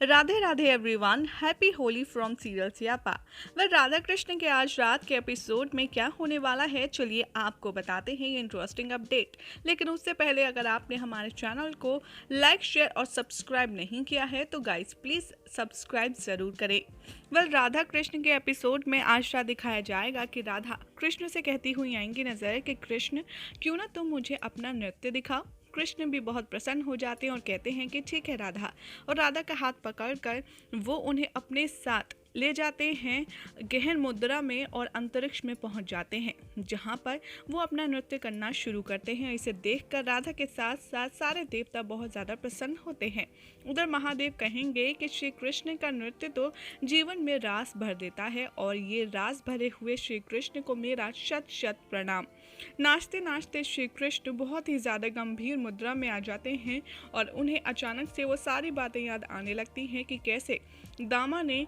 Radhe Radhe everyone, happy Holi from serial Siyapa. वह राधा कृष्ण के आज रात के एपिसोड में क्या होने वाला है, चलिए आपको बताते हैं ये इंटरेस्टिंग अपडेट। लेकिन उससे पहले अगर आपने हमारे चैनल को लाइक शेयर और सब्सक्राइब नहीं किया है तो गाइस प्लीज सब्सक्राइब जरूर करें। वह राधा कृष्ण के एपिसोड में आज रात दिखाया जाएगा कि राधा कृष्ण से कहती हुई आएंगी नजर कि कृष्ण क्यों ना तुम मुझे अपना नृत्य दिखाओ। कृष्ण भी बहुत प्रसन्न हो जाते हैं और कहते हैं कि ठीक है राधा, और राधा का हाथ पकड़कर वो उन्हें अपने साथ ले जाते हैं गहन मुद्रा में और अंतरिक्ष में पहुंच जाते हैं, जहां पर वो अपना नृत्य करना शुरू करते हैं। इसे देखकर राधा के साथ साथ सारे देवता बहुत ज़्यादा प्रसन्न होते हैं। उधर महादेव कहेंगे कि श्री कृष्ण का नृत्य तो जीवन में रास भर देता है और ये रास भरे हुए श्री कृष्ण को मेरा शत शत प्रणाम। नाचते नाचते श्री कृष्ण बहुत ही ज़्यादा गंभीर मुद्रा में आ जाते हैं और उन्हें अचानक से वो सारी बातें याद आने लगती हैं कि कैसे दामा ने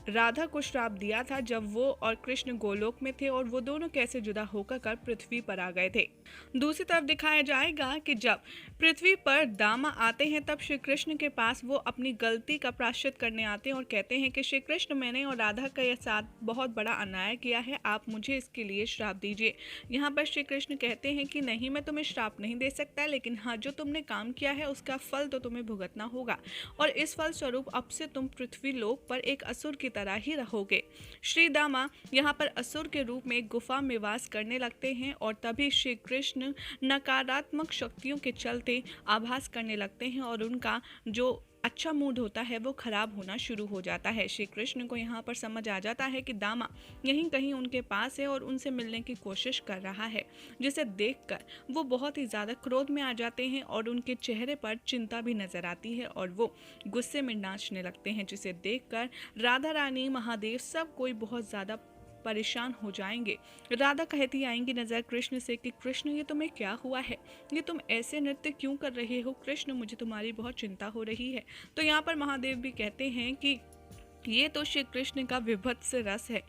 राधा को श्राप दिया था जब वो और कृष्ण गोलोक में थे और वो दोनों कैसे जुदा होकर कर पृथ्वी पर आ गए थे। दूसरी तरफ दिखाया जाएगा कि जब पृथ्वी पर दामा आते हैं तब श्री कृष्ण के पास वो अपनी गलती का प्रायश्चित करने आते हैं और कहते हैं कि श्री कृष्ण, मैंने और राधा के साथ बहुत बड़ा अन्याय किया है, आप मुझे इसके लिए श्राप दीजिए। यहाँ पर श्री कृष्ण कहते हैं कि नहीं, मैं तुम्हें श्राप नहीं दे सकता, लेकिन हाँ, जो तुमने काम किया है उसका फल तो तुम्हें भुगतना होगा और इस फल स्वरूप अब से तुम पृथ्वी लोक पर एक असुर की तरह ही रहोगे। श्री दामा यहाँ पर असुर के रूप में एक गुफा में वास करने लगते हैं और तभी श्री कृष्ण नकारात्मक शक्तियों के चलते आभास करने लगते हैं और उनका जो अच्छा मूड होता है वो खराब होना शुरू हो जाता है। श्री कृष्ण को यहाँ पर समझ आ जाता है कि दामा यहीं कहीं उनके पास है और उनसे मिलने की कोशिश कर रहा है, जिसे देखकर वो बहुत ही ज़्यादा क्रोध में आ जाते हैं और उनके चेहरे पर चिंता भी नजर आती है और वो गुस्से में नाचने लगते हैं, जिसे देखकर राधा रानी, महादेव, सब कोई बहुत ज़्यादा परेशान हो जाएंगे। राधा कहती आएंगी नजर कृष्ण से कि कृष्ण, ये तुम्हें क्या हुआ है, ये तुम ऐसे नृत्य क्यों कर रहे हो कृष्ण, मुझे तुम्हारी बहुत चिंता हो रही है। तो यहाँ पर महादेव भी कहते हैं कि ये तो श्री कृष्ण का विभत्स रस है,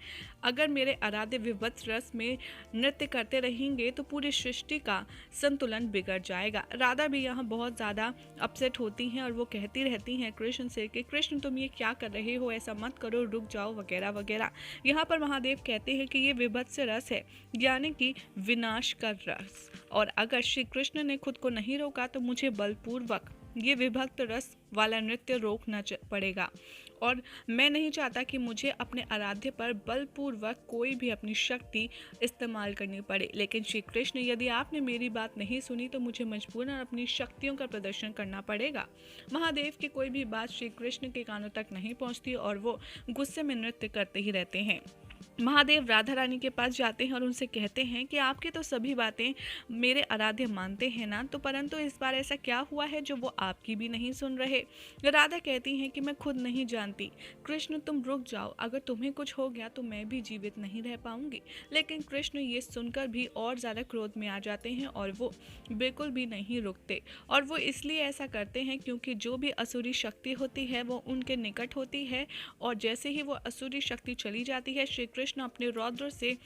अगर मेरे आराध्य विभत्स रस में नृत्य करते रहेंगे तो पूरी सृष्टि का संतुलन बिगड़ जाएगा। राधा भी यहाँ बहुत ज़्यादा अपसेट होती हैं और वो कहती रहती हैं कृष्ण से कि कृष्ण, तुम ये क्या कर रहे हो, ऐसा मत करो, रुक जाओ, वगैरह वगैरह। यहाँ पर महादेव कहते हैं कि ये विभत्स रस है, यानी कि विनाश का रस, और अगर श्री कृष्ण ने खुद को नहीं रोका तो मुझे बलपूर्वक ये विभक्त रस वाला नृत्य रोकना पड़ेगा और मैं नहीं चाहता कि मुझे अपने आराध्य पर बलपूर्वक कोई भी अपनी शक्ति इस्तेमाल करनी पड़े। लेकिन श्री कृष्ण, यदि आपने मेरी बात नहीं सुनी तो मुझे मजबूरन अपनी शक्तियों का प्रदर्शन करना पड़ेगा। महादेव की कोई भी बात श्री कृष्ण के कानों तक नहीं पहुंचती और वो गुस्से में नृत्य करते ही रहते हैं। महादेव राधा रानी के पास जाते हैं और उनसे कहते हैं कि आपकी तो सभी बातें मेरे आराध्य मानते हैं ना, तो परंतु इस बार ऐसा क्या हुआ है जो वो आपकी भी नहीं सुन रहे। राधा कहती हैं कि मैं खुद नहीं जानती कृष्ण, तुम रुक जाओ, अगर तुम्हें कुछ हो गया तो मैं भी जीवित नहीं रह पाऊंगी। लेकिन कृष्ण ये सुनकर भी और ज़्यादा क्रोध में आ जाते हैं और वो बिल्कुल भी नहीं रुकते, और वो इसलिए ऐसा करते हैं क्योंकि जो भी असुरी शक्ति होती है वो उनके निकट होती है, और जैसे ही वो असुरी शक्ति चली जाती है श्री कृष्ण अपने रौद्र से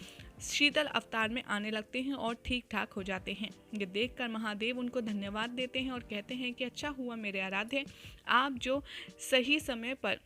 शीतल अवतार में आने लगते हैं और ठीक ठाक हो जाते हैं। ये देखकर महादेव उनको धन्यवाद देते हैं और कहते हैं कि अच्छा हुआ मेरे आराध्य, आप जो सही समय पर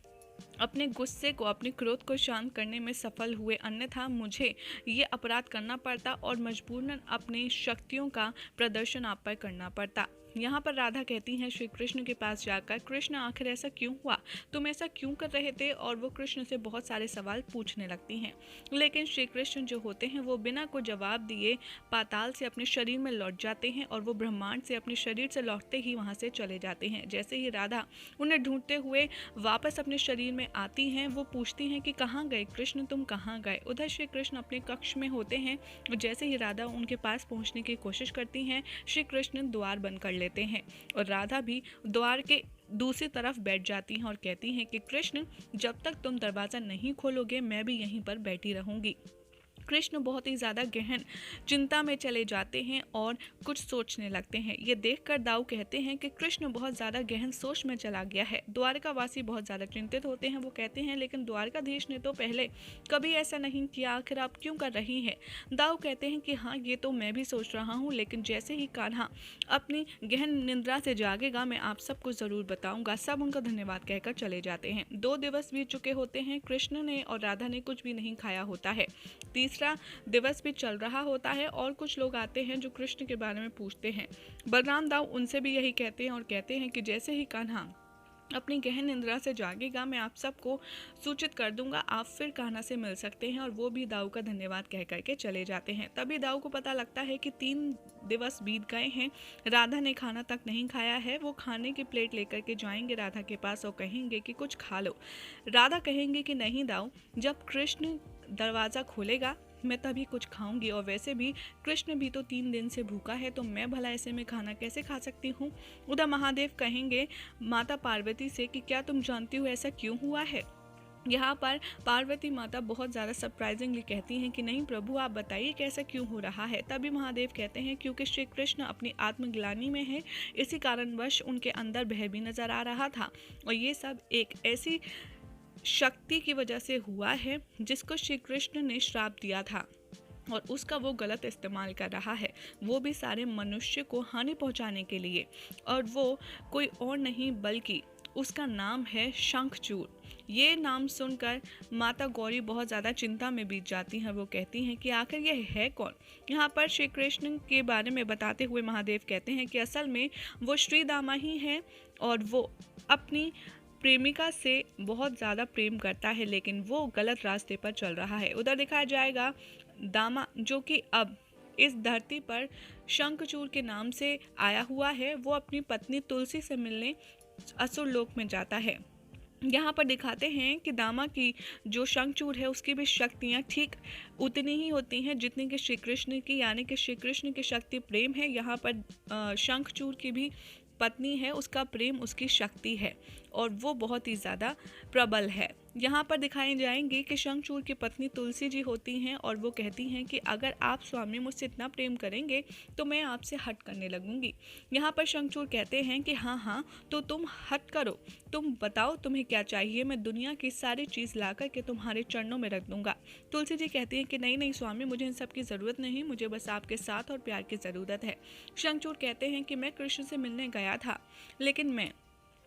अपने गुस्से को, अपने क्रोध को शांत करने में सफल हुए, अन्यथा मुझे ये अपराध करना पड़ता और मजबूरन अपनी शक्तियों का प्रदर्शन आप पर करना पड़ता। यहाँ पर राधा कहती हैं श्री कृष्ण के पास जाकर, कृष्ण आखिर ऐसा क्यों हुआ, तुम ऐसा क्यों कर रहे थे, और वो कृष्ण से बहुत सारे सवाल पूछने लगती हैं। लेकिन श्री कृष्ण जो होते हैं वो बिना को जवाब दिए पाताल से अपने शरीर में लौट जाते हैं और वो ब्रह्मांड से अपने शरीर से लौटते ही वहाँ से चले जाते हैं। जैसे ही राधा उन्हें ढूंढते हुए वापस अपने शरीर में आती हैं, वो पूछती हैं कि कहाँ गए कृष्ण, तुम कहाँ गए। उधर श्री कृष्ण अपने कक्ष में होते हैं और जैसे ही राधा उनके पास पहुँचने की कोशिश करती हैं, श्री कृष्ण द्वार बंद कर लेते हैं और राधा भी द्वार के दूसरी तरफ बैठ जाती हैं और कहती हैं कि कृष्ण, जब तक तुम दरवाज़ा नहीं खोलोगे मैं भी यहीं पर बैठी रहूंगी। कृष्ण बहुत ही ज़्यादा गहन चिंता में चले जाते हैं और कुछ सोचने लगते हैं। ये देखकर दाऊ कहते हैं कि कृष्ण बहुत ज़्यादा गहन सोच में चला गया है। द्वारकावासी बहुत ज़्यादा चिंतित होते हैं। वो कहते हैं लेकिन द्वारकाधीश ने तो पहले कभी ऐसा नहीं किया, आखिर आप क्यों कर रही हैं? दाऊ कहते हैं कि हाँ, ये तो मैं भी सोच रहा हूँ, लेकिन जैसे ही कान्हा अपनी गहन निद्रा से जागेगा मैं आप सबको ज़रूर बताऊँगा। सब उनका धन्यवाद कहकर चले जाते हैं। 2 दिवस बीत चुके होते हैं। कृष्ण ने और राधा ने कुछ भी नहीं खाया होता है। तीसरा दिवस भी चल रहा होता है और कुछ लोग आते हैं जो कृष्ण के बारे में पूछते हैं। बलराम दाऊ उनसे भी यही कहते हैं और कहते हैं कि जैसे ही कान्हा अपनी गहन निद्रा से जागेगा मैं आप सबको सूचित कर दूंगा, आप फिर कान्हा से मिल सकते हैं। और वो भी दाऊ का धन्यवाद कह करके चले जाते हैं। तभी दाऊ को पता लगता है कि 3 दिवस बीत गए हैं, राधा ने खाना तक नहीं खाया है। वो खाने की प्लेट लेकर के जाएंगे राधा के पास और कहेंगे कि कुछ खा लो। राधा कहेंगे कि नहीं दाऊ, जब कृष्ण दरवाज़ा खोलेगा मैं तभी कुछ खाऊंगी, और वैसे भी कृष्ण भी तो 3 दिन से भूखा है, तो मैं भला ऐसे में खाना कैसे खा सकती हूँ। उधर महादेव कहेंगे माता पार्वती से कि क्या तुम जानती हो ऐसा क्यों हुआ है। यहाँ पर पार्वती माता बहुत ज़्यादा सरप्राइजिंगली कहती हैं कि नहीं प्रभु, आप बताइए कैसा क्यों हो रहा है। तभी महादेव कहते हैं क्योंकि श्री कृष्ण अपनी आत्मग्लानि में है, इसी कारणवश उनके अंदर भय भी नजर आ रहा था, और ये सब एक ऐसी शक्ति की वजह से हुआ है जिसको श्री कृष्ण ने श्राप दिया था और उसका वो गलत इस्तेमाल कर रहा है, वो भी सारे मनुष्य को हानि पहुंचाने के लिए। और वो कोई और नहीं बल्कि उसका नाम है शंखचूड़। ये नाम सुनकर माता गौरी बहुत ज़्यादा चिंता में बीत जाती हैं। वो कहती हैं कि आखिर यह है कौन। यहाँ पर श्री कृष्ण के बारे में बताते हुए महादेव कहते हैं कि असल में वो श्री दामा ही हैं और वो अपनी प्रेमिका से बहुत ज़्यादा प्रेम करता है, लेकिन वो गलत रास्ते पर चल रहा है। उधर दिखाया जाएगा दामा जो कि अब इस धरती पर शंखचूड़ के नाम से आया हुआ है, वो अपनी पत्नी तुलसी से मिलने असुर लोक में जाता है। यहाँ पर दिखाते हैं कि दामा की जो शंखचूड़ है उसकी भी शक्तियाँ ठीक उतनी ही होती हैं जितनी कि श्री कृष्ण की, यानी कि श्री कृष्ण की शक्ति प्रेम है, यहाँ पर शंखचूड़ की भी पत्नी है, उसका प्रेम उसकी शक्ति है और वो बहुत ही ज़्यादा प्रबल है। यहाँ पर दिखाई जाएंगे कि शंखचूड़ की पत्नी तुलसी जी होती हैं और वो कहती हैं कि अगर आप स्वामी मुझसे इतना प्रेम करेंगे तो मैं आपसे हट करने लगूंगी। यहाँ पर शंखचूड़ कहते हैं कि हाँ तो तुम हट करो, तुम बताओ तुम्हें क्या चाहिए, मैं दुनिया की सारी चीज़ ला कर के तुम्हारे चरणों में रख दूंगा। तुलसी जी कहती हैं कि नहीं स्वामी, मुझे इन सब की ज़रूरत नहीं, मुझे बस आपके साथ और प्यार की ज़रूरत है। शंखचूड़ कहते हैं कि मैं कृष्ण से मिलने गया था, लेकिन मैं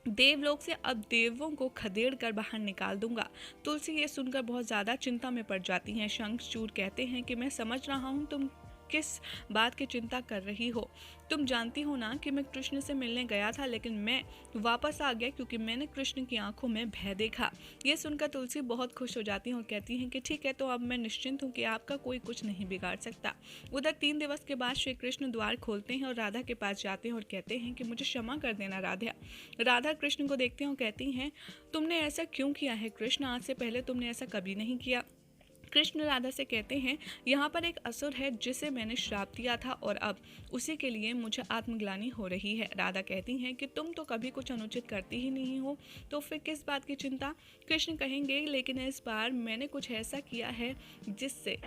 देवलोक से अब देवों को खदेड़ कर बाहर निकाल दूंगा। तुलसी ये सुनकर बहुत ज़्यादा चिंता में पड़ जाती हैं। शंखचूड़ कहते हैं कि मैं समझ रहा हूँ तुम किस बात की चिंता कर रही हो। तुम जानती हो ना कि मैं कृष्ण से मिलने गया था, लेकिन मैं वापस आ गया क्योंकि मैंने कृष्ण की आंखों में भय देखा। ये सुनकर तुलसी बहुत खुश हो जाती हैं और कहती हैं कि ठीक है, तो अब मैं निश्चिंत हूँ कि आपका कोई कुछ नहीं बिगाड़ सकता। उधर 3 दिवस के बाद श्री कृष्ण द्वार खोलते हैं और राधा के पास जाते हैं और कहते हैं कि मुझे क्षमा कर देना राधा। राधा कृष्ण को देखते हैं और कहती हैं तुमने ऐसा क्यों किया है कृष्ण, आज से पहले तुमने ऐसा कभी नहीं किया। कृष्ण राधा से कहते हैं यहाँ पर एक असुर है जिसे मैंने श्राप दिया था और अब उसी के लिए मुझे आत्मग्लानि हो रही है। राधा कहती हैं कि तुम तो कभी कुछ अनुचित करती ही नहीं हो, तो फिर किस बात की चिंता। कृष्ण कहेंगे लेकिन इस बार मैंने कुछ ऐसा किया है जिससे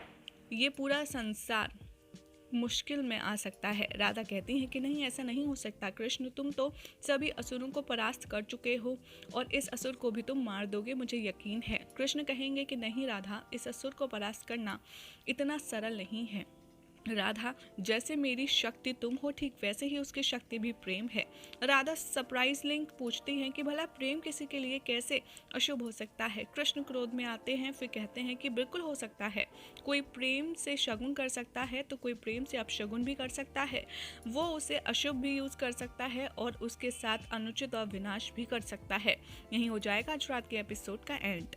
ये पूरा संसार मुश्किल में आ सकता है। राधा कहती हैं कि नहीं, ऐसा नहीं हो सकता कृष्ण, तुम तो सभी असुरों को परास्त कर चुके हो और इस असुर को भी तुम मार दोगे, मुझे यकीन है। कृष्ण कहेंगे कि नहीं राधा, इस असुर को परास्त करना इतना सरल नहीं है। राधा, जैसे मेरी शक्ति तुम हो ठीक वैसे ही उसकी शक्ति भी प्रेम है। राधा सरप्राइज लिंक पूछती हैं कि भला प्रेम किसी के लिए कैसे अशुभ हो सकता है। कृष्ण क्रोध में आते हैं, फिर कहते हैं कि बिल्कुल हो सकता है, कोई प्रेम से शगुन कर सकता है तो कोई प्रेम से अपशगुन भी कर सकता है। वो उसे अशुभ भी यूज कर सकता है और उसके साथ अनुचित और विनाश भी कर सकता है। यही हो जाएगा आज रात के एपिसोड का एंड।